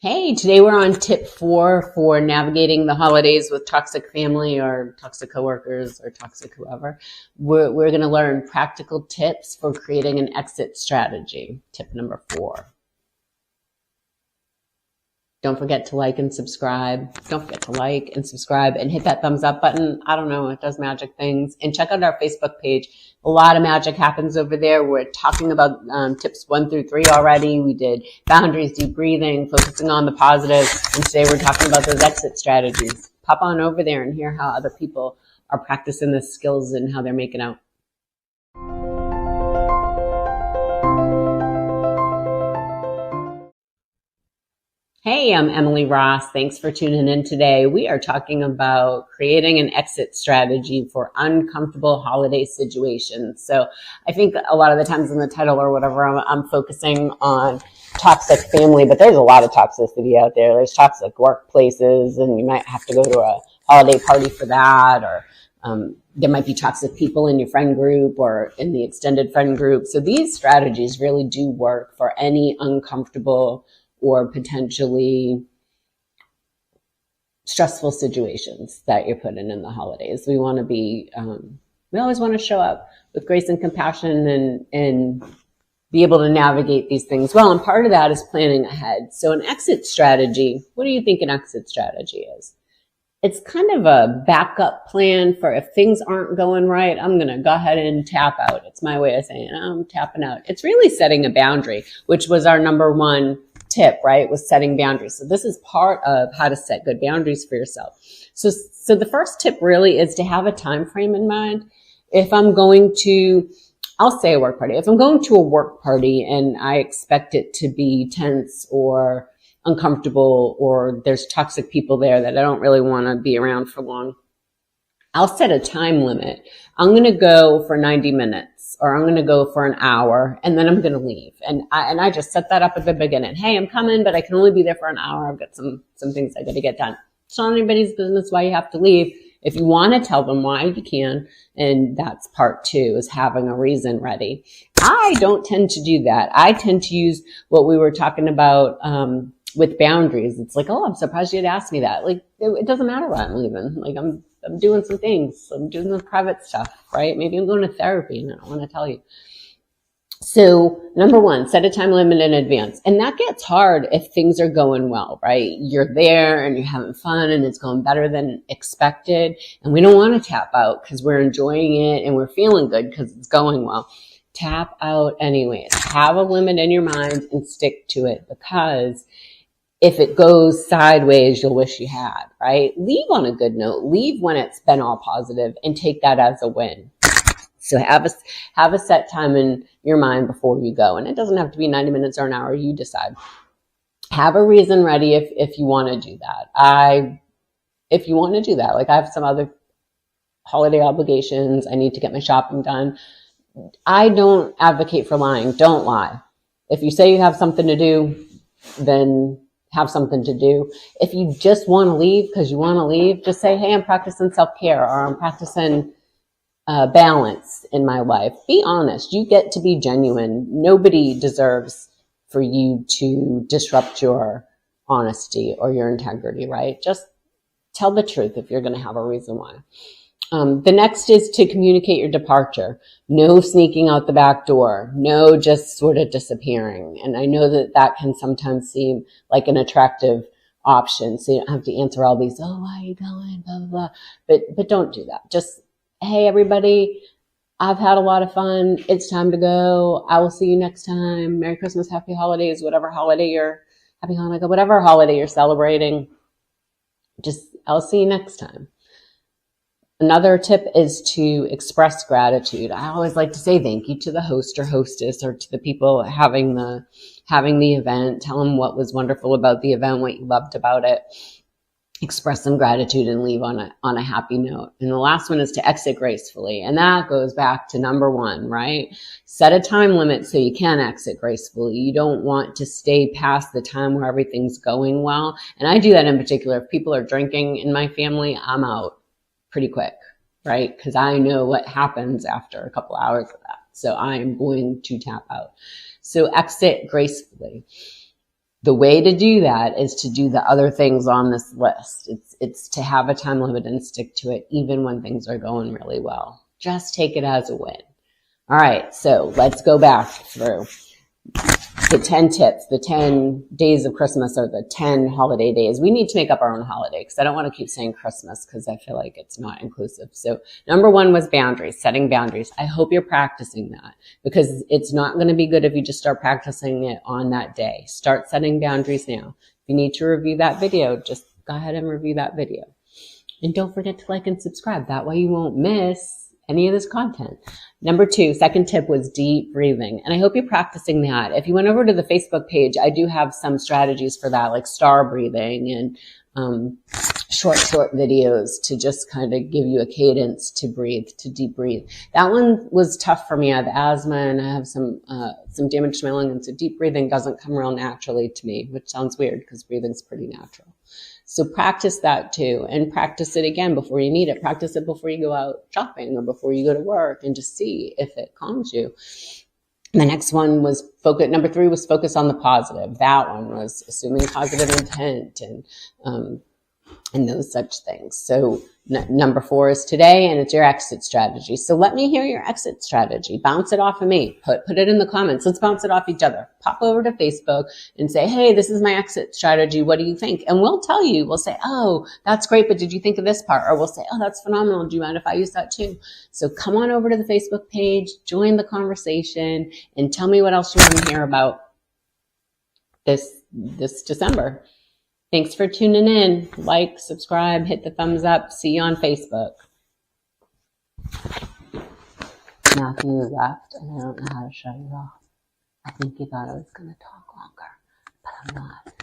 Hey, today we're on tip 4 for navigating the holidays with toxic family or toxic coworkers or toxic whoever. We're going to learn practical tips for creating an exit strategy. Tip number 4. Don't forget to like and subscribe. Don't forget to like and subscribe and hit that thumbs up button. I don't know, it does magic things. And check out our Facebook page. A lot of magic happens over there. We're talking about tips 1 through 3 already. We did boundaries, deep breathing, focusing on the positive. And today we're talking about those exit strategies. Pop on over there and hear how other people are practicing the skills and how they're making out. Hey, I'm Emily Ross. Thanks for tuning in today. We are talking about creating an exit strategy for uncomfortable holiday situations. So I think a lot of the times in the title or whatever, I'm focusing on toxic family, but there's a lot of toxicity out there. There's toxic workplaces, and you might have to go to a holiday party for that, or there might be toxic people in your friend group or in the extended friend group. So these strategies really do work for any uncomfortable or potentially stressful situations that you're put in the holidays. We want to be, we always want to show up with grace and compassion and be able to navigate these things well. And part of that is planning ahead. So an exit strategy, what do you think an exit strategy is? It's kind of a backup plan for if things aren't going right, I'm going to go ahead and tap out. It's my way of saying I'm tapping out. It's really setting a boundary, which was our number 1 tip, right? Was setting boundaries. So this is part of how to set good boundaries for yourself. So the first tip really is to have a time frame in mind. If I'm going to, I'll say a work party. If I'm going to a work party and I expect it to be tense or uncomfortable, or there's toxic people there that I don't really want to be around for long, I'll set a time limit. I'm going to go for 90 minutes or I'm going to go for an hour and then I'm going to leave. And I just set that up at the beginning. Hey, I'm coming, but I can only be there for an hour. I've got some things I got to get done. It's not anybody's business why you have to leave. If you want to tell them why, you can. And that's part 2, is having a reason ready. I don't tend to do that. I tend to use what we were talking about, with boundaries. It's like, oh, I'm surprised you'd ask me that. Like, it doesn't matter why I'm leaving. Like, I'm doing some things. I'm doing some private stuff, right? Maybe I'm going to therapy and I don't want to tell you. So number 1, set a time limit in advance. And that gets hard if things are going well, right? You're there and you're having fun and it's going better than expected. And we don't want to tap out because we're enjoying it and we're feeling good because it's going well. Tap out anyways. Have a limit in your mind and stick to it, because if it goes sideways, you'll wish you had, right? Leave on a good note. Leave when it's been all positive and take that as a win. So have a set time in your mind before you go. And it doesn't have to be 90 minutes or an hour. You decide. Have a reason ready if you want to do that. If you want to do that, like I have some other holiday obligations. I need to get my shopping done. I don't advocate for lying. Don't lie. If you say you have something to do, then have something to do. If you just want to leave because you want to leave, just say, hey, I'm practicing self-care or I'm practicing balance in my life. Be honest. You get to be genuine. Nobody deserves for you to disrupt your honesty or your integrity, right? Just tell the truth if you're going to have a reason why. The next is to communicate your departure. No sneaking out the back door. No just sort of disappearing. And I know that can sometimes seem like an attractive option. So you don't have to answer all these, oh, why are you going? Blah, blah, blah. But don't do that. Just, hey, everybody, I've had a lot of fun. It's time to go. I will see you next time. Merry Christmas, Happy Holidays, whatever holiday Happy Hanukkah, whatever holiday you're celebrating. I'll see you next time. Another tip is to express gratitude. I always like to say thank you to the host or hostess or to the people having the event. Tell them what was wonderful about the event, what you loved about it. Express some gratitude and leave on a happy note. And the last one is to exit gracefully. And that goes back to number 1, right? Set a time limit so you can exit gracefully. You don't want to stay past the time where everything's going well. And I do that in particular. If people are drinking in my family, I'm out pretty quick, right? Because I know what happens after a couple hours of that. So I'm going to tap out. So exit gracefully. The way to do that is to do the other things on this list. It's to have a time limit and stick to it even when things are going really well. Just take it as a win. All right, so let's go back through the 10 tips, the 10 days of Christmas, or the 10 holiday days. We need to make up our own holiday because I don't want to keep saying Christmas because I feel like it's not inclusive. So number one was boundaries, setting boundaries. I hope you're practicing that because it's not going to be good if you just start practicing it on that day. Start setting boundaries now. If you need to review that video, just go ahead and review that video. And don't forget to like and subscribe. That way you won't miss any of this content. Number two, second tip was deep breathing. And I hope you're practicing that. If you went over to the Facebook page, I do have some strategies for that, like star breathing and short videos to just kind of give you a cadence to breathe, to deep breathe. That one was tough for me. I have asthma and I have some damage to my lung. And so deep breathing doesn't come real naturally to me, which sounds weird because breathing's pretty natural. So practice that too, and practice it again before you need it. Practice it before you go out shopping or before you go to work and just see if it calms you. The next one was focus. Number three was focus on the positive. That one was assuming positive intent and those such things. So number four is today, and it's your exit strategy. So let me hear your exit strategy. Bounce it off of me. Put it in the comments. Let's bounce it off each other. Pop over to Facebook and say, hey, this is my exit strategy. What do you think? And we'll tell you. We'll say, oh, that's great, but did you think of this part? Or we'll say, oh, that's phenomenal. Do you mind if I use that too? So come on over to the Facebook page, join the conversation, and tell me what else you want to hear about this December. Thanks for tuning in. Like, subscribe, hit the thumbs up. See you on Facebook. Matthew left, and I don't know how to shut it off. I think he thought I was going to talk longer, but I'm not.